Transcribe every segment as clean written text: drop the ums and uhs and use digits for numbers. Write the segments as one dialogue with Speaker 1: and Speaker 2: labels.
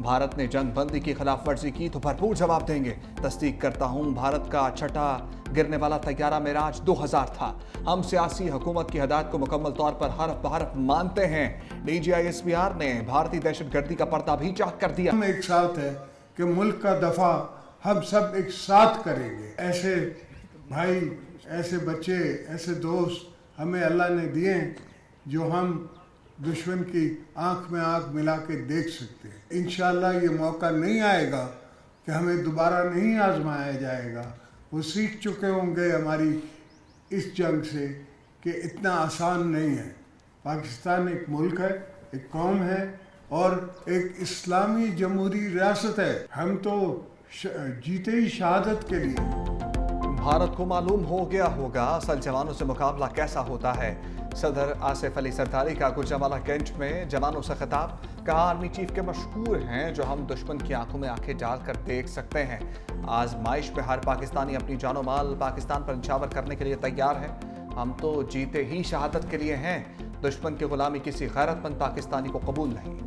Speaker 1: بھارت نے جنگ بندی کی خلاف ورزی کی تو بھرپور جواب دیں گے۔ تصدیق کرتا ہوں بھارت کا چھٹا گرنے والا طیارہ معراج 2000 تھا۔ ہم سیاسی حکومت کی ہدایت کو مکمل طور پر حرف بحرف مانتے ہیں۔ D G I S P R نے بھارتی دہشت گردی کا پردہ بھی چاک کر دیا۔
Speaker 2: ہم ایک ساتھ ہیں کہ ملک کا دفاع ہم سب ایک ساتھ کریں گے۔ ایسے بھائی، ایسے بچے، ایسے دوست ہمیں اللہ نے دیے جو ہم دشمن کی آنکھ میں آنکھ ملا کے دیکھ سکتے ہیں۔ انشاءاللہ یہ موقع نہیں آئے گا کہ ہمیں دوبارہ نہیں آزمایا جائے گا۔ وہ سیکھ چکے ہوں گے ہماری اس جنگ سے کہ اتنا آسان نہیں ہے۔ پاکستان ایک ملک ہے، ایک قوم ہے اور ایک اسلامی جمہوری ریاست ہے۔ ہم تو جیتے ہی شہادت کے لیے۔
Speaker 1: بھارت کو معلوم ہو گیا ہوگا اصل جوانوں سے مقابلہ کیسا ہوتا ہے۔ صدر آصف علی زرداری کا گوجرانوالہ کینٹ میں جوانوں سے خطاب، کہا آرمی چیف کے مشکور ہیں جو ہم دشمن کی آنکھوں میں آنکھیں ڈال کر دیکھ سکتے ہیں۔ آزمائش میں ہر پاکستانی اپنی جان و مال پاکستان پر نچھاور کرنے کے لیے تیار ہے۔ ہم تو جیتے ہی شہادت کے لیے ہیں۔ دشمن کی غلامی کسی غیرت مند پاکستانی کو قبول نہیں۔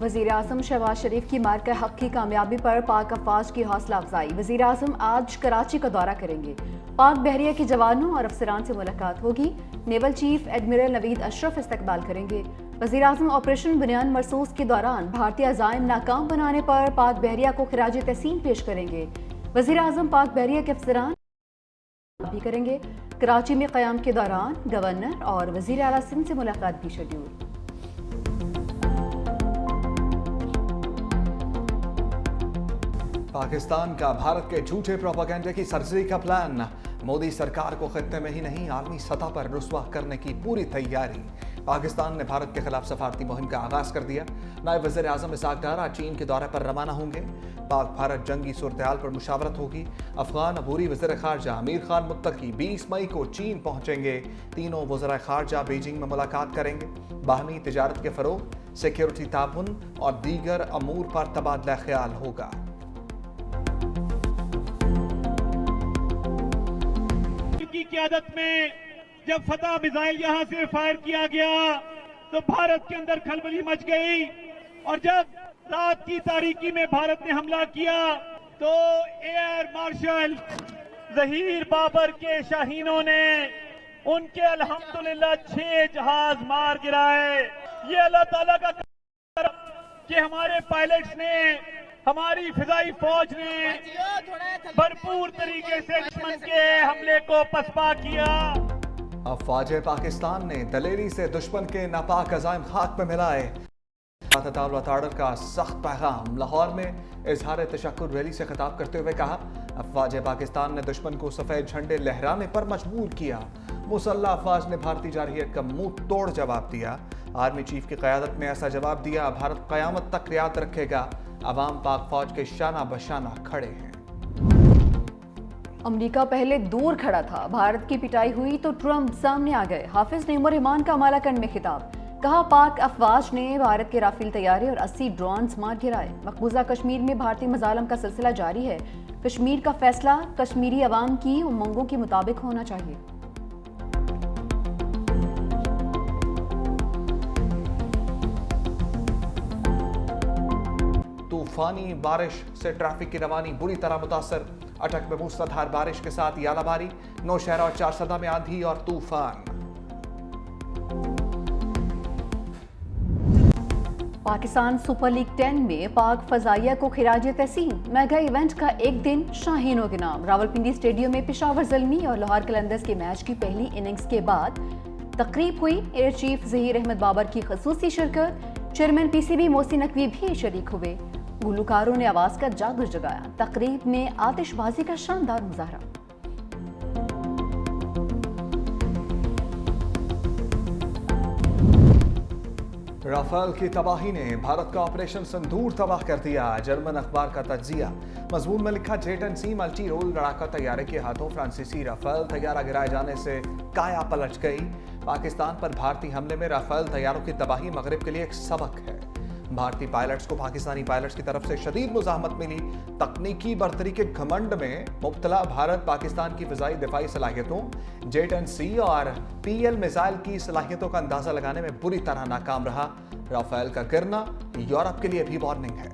Speaker 3: وزیراعظم شہباز شریف کی مارکہ حق کی کامیابی پر پاک افواج کی حوصلہ افزائی۔ وزیراعظم آج کراچی کا دورہ کریں گے۔ پاک بحریہ کے جوانوں اور افسران سے ملاقات ہوگی۔ نیول چیف ایڈمرل نوید اشرف استقبال کریں گے۔ وزیراعظم آپریشن بنیان مرصوص کے دوران بھارتی عزائم ناکام بنانے پر پاک بحریہ کو خراج تحسین پیش کریں گے۔ وزیراعظم پاک بحریہ کے افسران بھی کریں گے۔ کراچی میں قیام کے دوران گورنر اور وزیر اعلیٰ سندھ سے ملاقات بھی شیڈول۔
Speaker 1: پاکستان کا بھارت کے جھوٹے پروپیگنڈے کی سرزری کا پلان، مودی سرکار کو خطے میں ہی نہیں عالمی سطح پر رسوا کرنے کی پوری تیاری۔ پاکستان نے بھارت کے خلاف سفارتی مہم کا آغاز کر دیا۔ نائب وزیر اعظم اسحاق ڈار چین کے دورے پر روانہ ہوں گے۔ پاک بھارت جنگی صورتحال پر مشاورت ہوگی۔ افغان عبوری وزیر خارجہ امیر خان متقی 20 مئی کو چین پہنچیں گے۔ تینوں وزراء خارجہ بیجنگ میں ملاقات کریں گے۔ باہمی تجارت کے فروغ، سیکیورٹی تعاون اور دیگر امور پر تبادلہ خیال ہوگا۔
Speaker 4: کی قیادت میں جب فتح میزائل یہاں سے فائر کیا گیا تو بھارت کے اندر کھلبلی مچ گئی، اور جب رات کی تاریکی میں بھارت نے حملہ کیا تو ایئر مارشل ظہیر بابر کے شاہینوں نے ان کے الحمدللہ 6 جہاز مار گرائے۔ یہ اللہ تعالیٰ کا کرم کہ ہمارے پائلٹس نے، ہماری فضائی فوج نے بھرپور طریقے سے دشمن کے حملے کو پسپا کیا۔
Speaker 1: افواج پاکستان نے دلیری سے دشمن کے ناپاک عزائم خاک میں ملائے۔ تعلقات آرڈر کا سخت پیغام، لاہور میں اظہار تشکر ریلی سے خطاب کرتے ہوئے کہا، افواج پاکستان نے دشمن کو سفید جھنڈے لہرانے پر مجبور کیا۔ مسلح افواج نے بھارتی جارحیت کا منہ توڑ جواب دیا۔ آرمی چیف کی قیادت میں ایسا جواب دیا، بھارت قیامت تک یاد رکھے گا۔ عوام پاک فوج کے شانہ بشانہ کھڑے ہیں۔
Speaker 3: امریکہ پہلے دور کھڑا تھا، بھارت کی پٹائی ہوئی تو ٹرمپ سامنے آ گئے۔ حافظ نعیم الرحمان کا مالاکنڈ میں خطاب، کہا پاک افواج نے بھارت کے رافیل طیارے اور 80 ڈرونز مار گرائے۔ مقبوضہ کشمیر میں بھارتی مظالم کا سلسلہ جاری ہے۔ کشمیر کا فیصلہ کشمیری عوام کی امنگوں کے مطابق ہونا چاہیے۔
Speaker 1: طوفانی بارش سے ٹریفک کی روانی بری طرح متاثر۔ اٹک میں موسلادھار بارش کے ساتھ یالہ باری، نوشہرہ اور چارسدہ میں آندھی اور طوفان۔
Speaker 3: پاکستان سپر لیگ 10 میں پاک فضائیہ کو خراج تحسین، میگا ایونٹ کا ایک دن شاہینوں کے نام۔ راولپنڈی اسٹیڈیم میں پشاور زلمی اور لاہور قلندرز کے میچ کی پہلی اننگز کے بعد تقریب ہوئی۔ ایئر چیف ظہیر احمد بابر کی خصوصی شرکت، chairman P C B Mohsin Naqvi بھی شریک ہوئے۔ گلوکاروں نے آواز کا جادو جگایا۔ تقریب میں آتش بازی کا شاندار مظاہرہ۔
Speaker 1: رافیل کی تباہی نے بھارت کا آپریشن سندور تباہ کر دیا، جرمن اخبار کا تجزیہ۔ مضمون میں لکھا، جیٹ سی ملٹی رول لڑاکا طیارے کے ہاتھوں فرانسیسی رافیل طیارہ گرائے جانے سے کایا پلٹ گئی۔ پاکستان پر بھارتی حملے میں رافیل طیاروں کی تباہی مغرب کے لیے ایک سبق ہے۔ بھارتی پائلٹس کو پاکستانی پائلٹس کی طرف سے شدید مزاحمت ملی. تکنیکی برتری کے گھمنڈ میں مبتلا بھارت پاکستان کی فضائی دفاعی صلاحیتوں J-10C اور PL میزائل کی صلاحیتوں کا اندازہ لگانے میں بری طرح ناکام رہا. رافیل کا گرنا یورپ کے لیے بھی وارننگ ہے.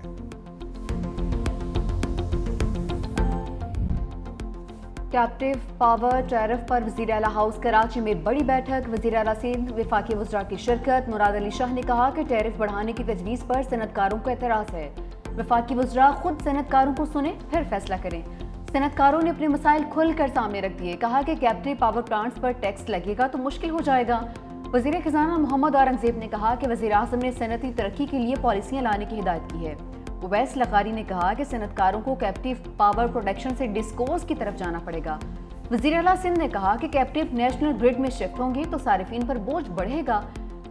Speaker 3: کیپٹیو پاور ٹیرف پر وزیر اعلیٰ ہاؤس کراچی میں بڑی بیٹھک. وزیر اعلیٰ سندھ وفاقی وزراء کی شرکت. مراد علی شاہ نے کہا کہ ٹیرف بڑھانے کی تجویز پر صنعت کاروں کو اعتراض ہے. وفاقی وزراء خود صنعت کاروں کو سنیں پھر فیصلہ کریں. صنعت کاروں نے اپنے مسائل کھل کر سامنے رکھ دیے. کہا کہ کیپٹیو پاور پلانٹس پر ٹیکس لگے گا تو مشکل ہو جائے گا. وزیر خزانہ محمد اورنگزیب نے کہا کہ وزیر اعظم نے صنعتی ترقی کے لیے پالیسیاں لانے کی ہدایت کی ہے. اویس لغاری نے کہا کہ صنعت کاروں کو کیپٹیو پاور پروڈکشن سے ڈسکوز کی طرف جانا پڑے گا. وزیر اعلیٰ سندھ نے کہا کہ کیپٹیو نیشنل گرڈ میں شفٹ ہوں گے تو صارفین پر بوجھ بڑھے گا.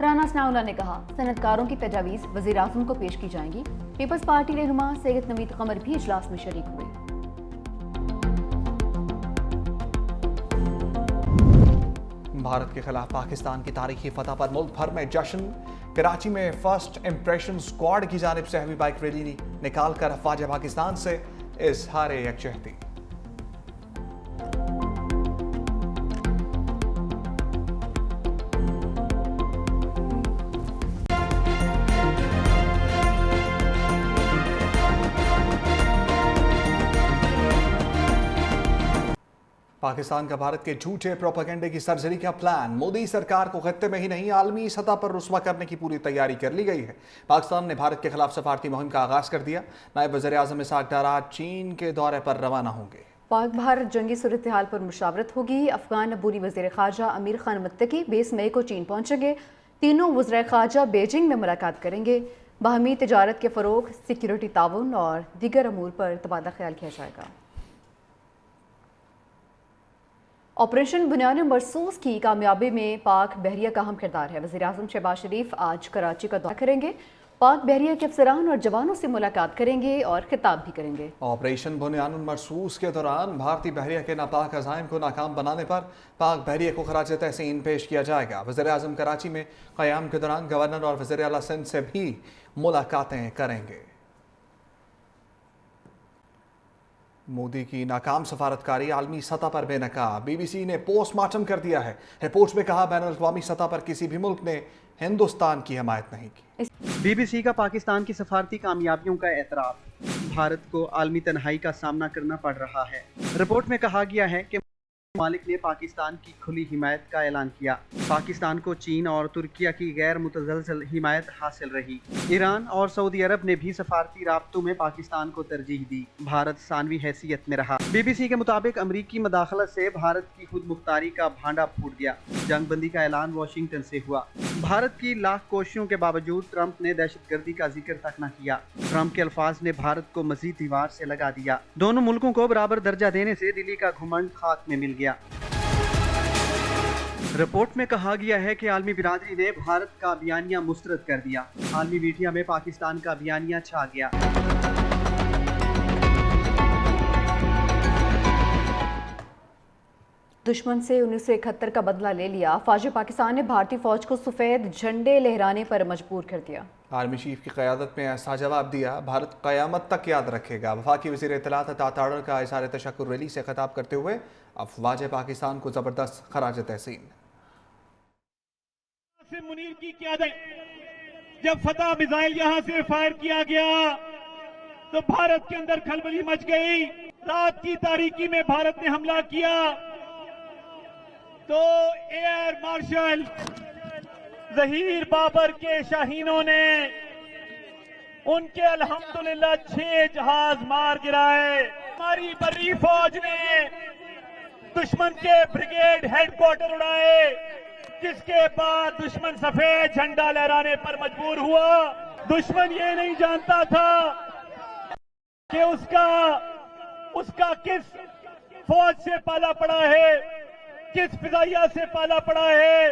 Speaker 3: رانا ثناءاللہ نے کہا صنعت کاروں کی تجاویز وزیر اعظم کو پیش کی جائیں گی. پیپلز پارٹی رہنما سید نوید قمر بھی اجلاس میں شریک ہوئے.
Speaker 1: بھارت کے خلاف پاکستان کی تاریخی فتح پر ملک بھر میں جشن. کراچی میں فرسٹ امپریشن سکواڈ کی جانب سے ہیوی بائک ریلی نکال کر افواج پاکستان سے اظہار یکجہتی. پاکستان کا بھارت کے جھوٹے پروپیگنڈے کی سرجری کا پلان. مودی سرکار کو خطے میں ہی نہیں عالمی سطح پر رسوا کرنے کی پوری تیاری کر لی گئی ہے. پاکستان نے بھارت کے خلاف سفارتی مہم کا آغاز کر دیا. نائب وزیر اعظم اسحاق ڈار آج چین کے دورے پر روانہ ہوں گے.
Speaker 3: پاک بھارت جنگی صورتحال پر مشاورت ہوگی. افغان عبوری وزیر خارجہ امیر خان متقی 20 مئی کو چین پہنچیں گے. تینوں وزرائے خارجہ بیجنگ میں ملاقات کریں گے. باہمی تجارت کے فروغ، سیکیورٹی تعاون اور دیگر امور پر تبادلہ خیال کیا جائے گا. آپریشن بنیان مرصوص کی کامیابی میں پاک بحریہ کا اہم کردار ہے. وزیر اعظم شہباز شریف آج کراچی کا دورہ کریں گے. پاک بحریہ کے افسران اور جوانوں سے ملاقات کریں گے اور خطاب بھی کریں گے.
Speaker 1: آپریشن بنیان مرصوص کے دوران بھارتی بحریہ کے ناپاک عزائم کو ناکام بنانے پر پاک بحریہ کو خراج تحسین پیش کیا جائے گا. وزیر اعظم کراچی میں قیام کے دوران گورنر اور وزیر اعلیٰ سندھ سے بھی ملاقاتیں کریں گے. مودی کی ناکام سفارتکاری عالمی سطح پر بے نقاب. بی بی سی نے پوسٹ مارٹم کر دیا ہے. رپورٹ میں کہا بین الاقوامی سطح پر کسی بھی ملک نے ہندوستان کی حمایت نہیں کی.
Speaker 5: بی بی سی کا پاکستان کی سفارتی کامیابیوں کا اعتراف. بھارت کو عالمی تنہائی کا سامنا کرنا پڑ رہا ہے. رپورٹ میں کہا گیا ہے کہ ممالک نے پاکستان کی کھلی حمایت کا اعلان کیا. پاکستان کو چین اور ترکیہ کی غیر متزلزل حمایت حاصل رہی. ایران اور سعودی عرب نے بھی سفارتی رابطوں میں پاکستان کو ترجیح دی. بھارت ثانوی حیثیت میں رہا. بی بی سی کے مطابق امریکی مداخلت سے بھارت کی خود مختاری کا بھانڈا پھوٹ گیا. جنگ بندی کا اعلان واشنگٹن سے ہوا. بھارت کی لاکھ کوششوں کے باوجود ٹرمپ نے دہشت گردی کا ذکر تک نہ کیا. ٹرمپ کے الفاظ نے بھارت کو مزید دیوار سے لگا دیا. دونوں ملکوں کو برابر درجہ دینے سے دلی کا گھمنڈ خاک میں مل گیا. رپورٹ میں کہا گیا ہے کہ عالمی برادری نے بھارت کا بیانیہ مسترد کر دیا. عالمی میڈیا میں پاکستان کا بیانیہ چھا گیا.
Speaker 3: دشمن سے 1971 کا بدلہ لے لیا. فوج پاکستان نے بھارتی فوج کو سفید جھنڈے لہرانے پر مجبور کر دیا.
Speaker 1: آرمی چیف کی قیادت میں ایسا جواب دیا بھارت قیامت تک یاد رکھے گا. وفاقی وزیر اطلاعات عطا تاڑر کا اظہار تشکر ریلی سے خطاب کرتے ہوئے افواج پاکستان کو زبردست خراج تحسین.
Speaker 4: منیر کی قیادت جب فتح میزائل یہاں سے فائر کیا گیا تو بھارت کے اندر کھلبلی مچ گئی. رات کی تاریکی میں بھارت نے حملہ کیا تو ایئر مارشل ظہیر بابر کے شاہینوں نے ان کے الحمدللہ 6 جہاز مار گرائے. ہماری بری فوج نے دشمن کے بریگیڈ ہیڈ کوارٹر اڑائے جس کے بعد دشمن سفید جھنڈا لہرانے پر مجبور ہوا. دشمن یہ نہیں جانتا تھا کہ اس کا کس فوج سے پالا پڑا ہے، کس فضائیہ سے پالا پڑا ہے.